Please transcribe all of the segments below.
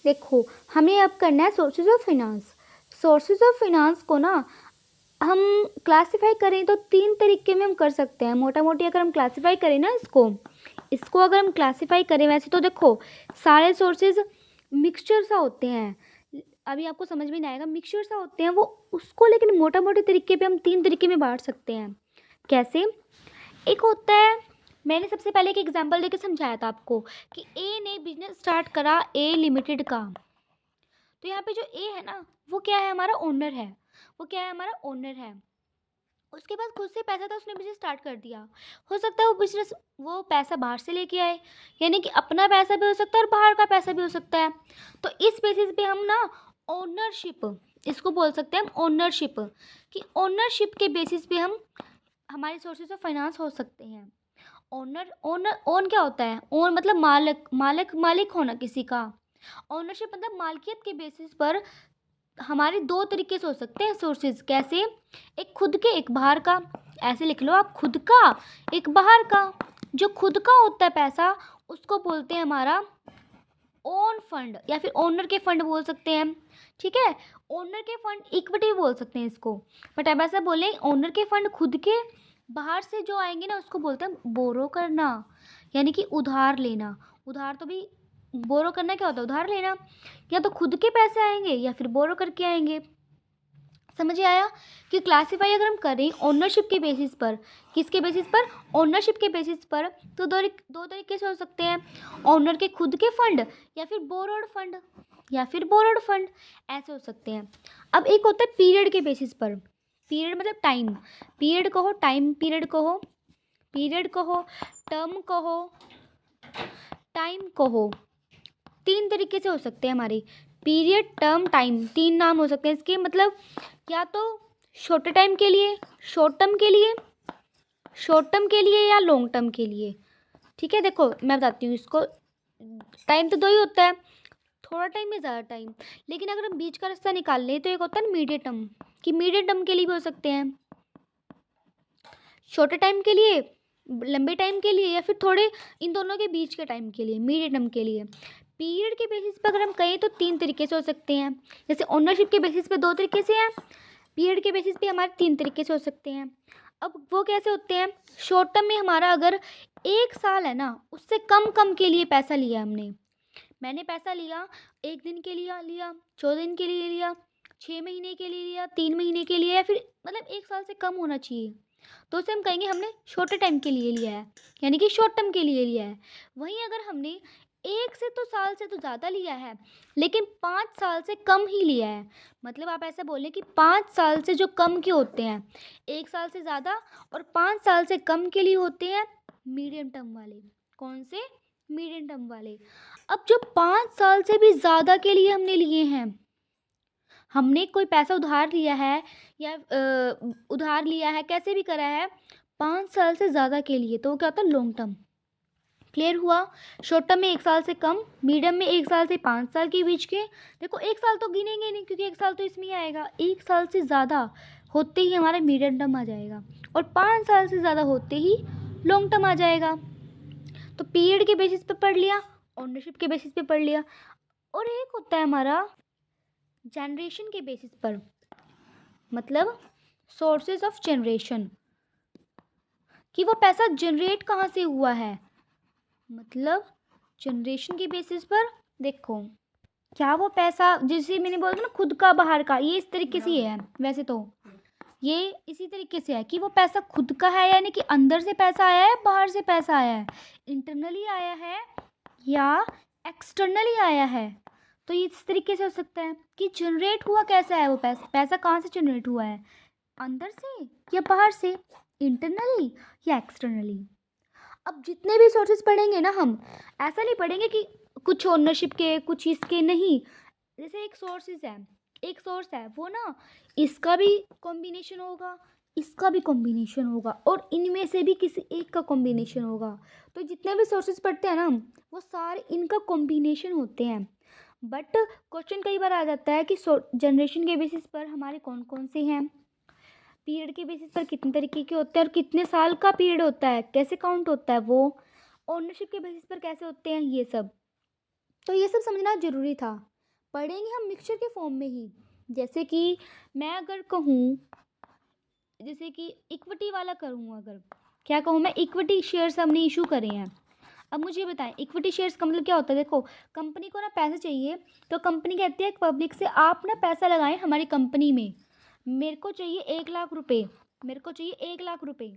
देखो, हमें अब करना है sources of finance. Sources of finance को ना हम क्लासिफाई करें तो 3 तरीके में हम कर सकते हैं। मोटा मोटी अगर हम क्लासिफाई करें ना इसको अगर हम क्लासिफाई करें, वैसे तो देखो सारे सोर्सेज मिक्सचर सा होते हैं, अभी आपको समझ में नहीं आएगा, मिक्सचर सा होते हैं वो उसको, लेकिन मोटा मोटी तरीके पे हम 3 तरीके में बांट सकते हैं। कैसे? एक होता है, मैंने सबसे पहले एक एग्जांपल देके समझाया था आपको कि ए ने बिजनेस स्टार्ट करा ए लिमिटेड का। तो यहाँ पे जो ए है ना वो क्या है, हमारा ओनर है। वो क्या है, हमारा ओनर है। उसके पास खुद से पैसा था, उसने बिजनेस स्टार्ट कर दिया। हो सकता है वो पैसा बाहर से लेके आए, यानी कि अपना पैसा भी हो सकता है और बाहर का पैसा भी हो सकता है। तो इस बेसिस पे हम ना ओनरशिप, इसको बोल सकते हैं हम ओनरशिप, कि ओनरशिप के बेसिस पे हम हमारे सोर्सेज ऑफ फाइनेंस हो सकते हैं। ओन क्या होता है? ओन मतलब मालिक, मालिक होना किसी का। ओनरशिप मतलब मालकियत के बेसिस पर हमारे 2 तरीके से हो सकते हैं सोर्सेज। कैसे? एक खुद के, एक बाहर का। ऐसे लिख लो आप, खुद का एक बाहर का। जो खुद का होता है पैसा उसको बोलते हैं हमारा ओन फंड, या फिर ओनर के फंड बोल सकते हैं हम। ठीक है, ओनर के फंड इक्विटी भी बोल सकते हैं इसको, बट अब ऐसा बोले ओनर के फंड खुद के, बाहर से जो आएंगे ना उसको बोलते हैं बोरो करना, यानी कि उधार लेना। उधार तो भी, बोरो करना क्या होता है? उधार लेना। या तो खुद के पैसे आएंगे या फिर बोरो करके आएंगे। समझ आया कि क्लासीफाई अगर हम करें ओनरशिप के बेसिस पर, किसके बेसिस पर? ओनरशिप के बेसिस पर, तो दो तरीके से हो सकते हैं, ओनर के खुद के फंड या फिर बोरोड फंड, या फिर बोरोड फंड, ऐसे हो सकते हैं। अब एक होता है पीरियड के बेसिस पर। पीरियड मतलब टाइम, पीरियड कहो, टाइम पीरियड कहो, पीरियड कहो, टर्म कहो, टाइम कहो। 3 तरीके से हो सकते हैं हमारे, पीरियड, टर्म, टाइम, 3 नाम हो सकते हैं इसके। मतलब या तो शॉर्ट टाइम के लिए, शॉर्ट टर्म के लिए, शॉर्ट टर्म के लिए या लॉन्ग टर्म के लिए। ठीक है, देखो मैं बताती हूँ इसको। टाइम तो 2 ही होता है, थोड़ा टाइम या ज़्यादा टाइम। लेकिन अगर हम बीच का रास्ता निकाल लें तो एक होता है ना मीडियम टर्म, कि मीडियम टर्म के लिए भी हो सकते हैं, शॉर्ट टाइम के लिए, लंबे टाइम के लिए, या फिर थोड़े इन दोनों के बीच के टाइम के लिए, मीडियम टर्म के लिए। पीरियड के बेसिस पर अगर हम कहें तो 3 तरीके से हो सकते हैं। जैसे ओनरशिप के बेसिस पे 2 तरीके से हैं, पीरियड के बेसिस पे हमारे 3 तरीके से हो सकते हैं। अब वो कैसे होते हैं? शॉर्ट टर्म में हमारा अगर 1 साल है ना, उससे कम कम के लिए पैसा लिया हमने, मैंने पैसा लिया 1 दिन के लिए लिया, 14 दिन के लिए लिया, 6 महीने के लिए लिया, 3 महीने के लिए, या फिर मतलब 1 साल से कम होना चाहिए, तो उसे हम कहेंगे हमने शॉर्ट टाइम के लिए लिया है, यानी कि शॉर्ट टर्म के लिए लिया है। वहीं अगर हमने 1 से तो साल से तो ज़्यादा लिया है, लेकिन 5 साल से कम ही लिया है, मतलब आप ऐसा बोलें कि 5 साल से जो कम के होते हैं, 1 साल से ज़्यादा और 5 साल से कम के लिए होते हैं मीडियम टर्म वाले। कौन से? मीडियम टर्म वाले। अब जो 5 साल से भी ज़्यादा के लिए हमने लिए हैं, हमने कोई पैसा उधार लिया है या उधार लिया है, कैसे भी करा है 5 साल से ज़्यादा के लिए, तो वो क्या होता है? Long term. क्लियर हुआ? शॉर्ट टर्म में 1 साल से कम, मीडियम में 1 साल से 5 साल के बीच के। देखो 1 साल तो गिनेंगे नहीं क्योंकि 1 साल तो इसमें ही आएगा, 1 साल से ज़्यादा होते ही हमारा मीडियम टर्म आ जाएगा, और 5 साल से ज़्यादा होते ही लॉन्ग टर्म आ जाएगा। तो पीरियड के बेसिस पे पढ़ लिया, ओनरशिप के बेसिस पे पढ़ लिया। और एक होता है हमारा जनरेशन के बेसिस पर, मतलब सोर्सेज ऑफ जनरेशन, कि वो पैसा जनरेट कहाँ से हुआ है, मतलब जनरेशन के बेसिस पर। देखो क्या वो पैसा, जैसे मैंने बोला था ना खुद का बाहर का, ये इस तरीके से ही है, वैसे तो ये इसी तरीके से है कि वो पैसा खुद का है, यानी कि अंदर से पैसा आया है, बाहर से पैसा आया है, इंटरनली आया है या एक्सटर्नली आया है। तो ये इस तरीके से हो सकता है कि जनरेट हुआ कैसा है वो पैसा कहाँ से जनरेट हुआ है, अंदर से या बाहर से, इंटरनली या एक्सटर्नली। अब जितने भी सोर्सेज पढ़ेंगे ना हम, ऐसा नहीं पढ़ेंगे कि कुछ ओनरशिप के कुछ इसके, नहीं। जैसे एक सोर्स है वो ना, इसका भी कॉम्बिनेशन होगा, इसका भी कॉम्बिनेशन होगा, और इनमें से भी किसी एक का कॉम्बिनेशन होगा। तो जितने भी सोर्सेज पढ़ते हैं ना हम, वो सारे इनका कॉम्बिनेशन होते हैं। बट क्वेश्चन कई बार आ जाता है कि जनरेशन के बेसिस पर हमारे कौन कौन से हैं, पीरियड के बेसिस पर कितने तरीके के होते हैं, और कितने साल का पीरियड होता है, कैसे काउंट होता है वो, ओनरशिप के बेसिस पर कैसे होते हैं, ये सब। तो ये सब समझना ज़रूरी था। पढ़ेंगे हम मिक्सचर के फॉर्म में ही। जैसे कि मैं अगर कहूँ, जैसे कि इक्विटी वाला करूँ, अगर क्या कहूँ मैं, इक्विटी शेयर्स हमने इशू करे हैं। अब मुझे बताएं इक्विटी शेयर्स का मतलब क्या होता है। देखो, कंपनी को ना पैसे चाहिए, तो कंपनी कहती है पब्लिक से, आप ना पैसा लगाएं हमारी कंपनी में, मेरे को चाहिए 1 लाख रुपए, मेरे को चाहिए 1 लाख रुपए।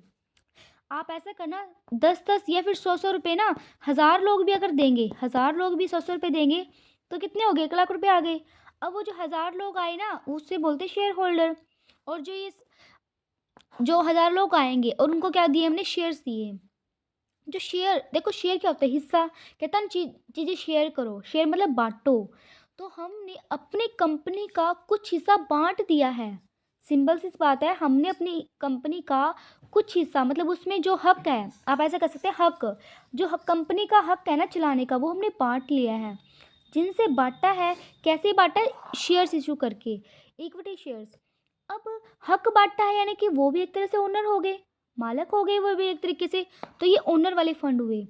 आप ऐसा करना, 10-10 या फिर 100-100 रुपये ना, 1000 लोग भी अगर देंगे, 1000 लोग भी 100-100 रुपये देंगे, तो कितने हो गए, 1 लाख रुपये आ गए। अब वो जो 1000 लोग आए ना, उससे बोलते शेयर होल्डर। और जो 1000 लोग आएंगे और उनको क्या दिए हमने, शेयर्स दिए। जो शेयर, देखो शेयर क्या होता है, हिस्सा। कहता है ना चीज़ें शेयर करो, शेयर मतलब बांटो। तो हमने अपनी कंपनी का कुछ हिस्सा बांट दिया है। सिंपल सी बात है, हमने अपनी कंपनी का कुछ हिस्सा, मतलब उसमें जो हक है, आप ऐसा कर सकते हैं, हक, जो कंपनी का हक है ना चलाने का, वो हमने बांट लिया है। जिनसे बांटा है, कैसे बांटा है, शेयर्स इशू करके, इक्विटी शेयर्स। अब हक बांटा है, यानी कि वो भी एक तरह से ओनर हो गए, मालिक हो गए वो भी एक तरीके से। तो ये ओनर वाले फंड हुए।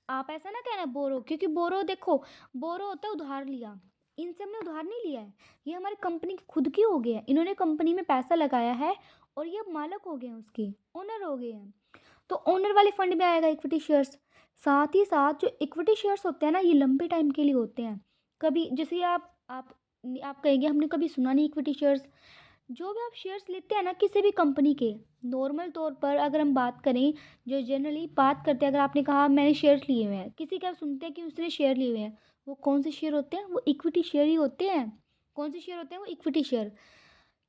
आप ऐसा ना कहना बोरो, क्योंकि बोरो, देखो बोरो होता है उधार लिया, इनसे हमने उधार नहीं लिया है, ये हमारी कंपनी खुद की हो गया है, इन्होंने कंपनी में पैसा लगाया है और ये अब मालिक हो गए हैं, उसके ओनर हो गए हैं। तो ओनर वाले फंड में आएगा इक्विटी शेयर्स। साथ ही साथ जो इक्विटी शेयर्स होते हैं ना, ये लंबे टाइम के लिए होते हैं। कभी जैसे आप कहेंगे हमने कभी सुना नहीं इक्विटी शेयर्स। जो भी आप शेयर्स लेते हैं ना किसी भी कंपनी के, नॉर्मल तौर पर अगर हम बात करें, जो जनरली बात करते हैं, अगर आपने कहा मैंने शेयर्स लिए हुए हैं, किसी का सुनते हैं कि उसने शेयर लिए हुए हैं, वो कौन से शेयर होते हैं, वो इक्विटी शेयर ही होते हैं। कौन से शेयर होते हैं, वो इक्विटी शेयर।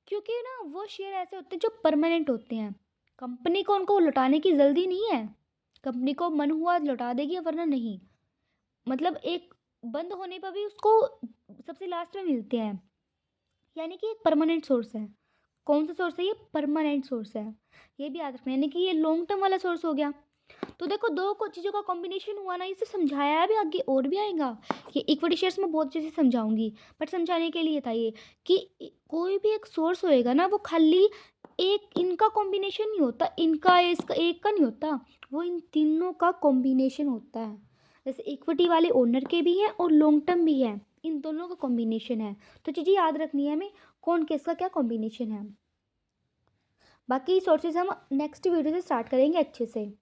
क्योंकि ना वो शेयर ऐसे होते हैं जो परमानेंट होते हैं, कंपनी को उनको लौटाने की जल्दी नहीं है, कंपनी को मन हुआ लौटा देगी वरना नहीं। मतलब एक बंद होने पर भी उसको सबसे लास्ट में मिलते हैं, यानी कि एक परमानेंट सोर्स है। कौन सा सोर्स है, ये परमानेंट सोर्स है, ये भी याद रखना, यानी कि ये लॉन्ग टर्म वाला सोर्स हो गया। तो देखो दो को चीज़ों का कॉम्बिनेशन हुआ ना, इसे समझाया है, भी आगे और भी आएगा। ये इक्विटी शेयर्स में बहुत चीज़ें समझाऊंगी, बट समझाने के लिए था ये कि कोई भी एक सोर्स होएगा ना, वो खाली एक इनका कॉम्बिनेशन नहीं होता, इनका इसका एक का नहीं होता, वो इन तीनों का कॉम्बिनेशन होता है। जैसे इक्विटी वाले ओनर के भी हैं और लॉन्ग टर्म भी है, इन दोनों का कॉम्बिनेशन है। तो चीज़ें याद रखनी है हमें, कौन किसका क्या कॉम्बिनेशन है। बाकी सोर्सेज हम नेक्स्ट वीडियो से स्टार्ट करेंगे अच्छे से।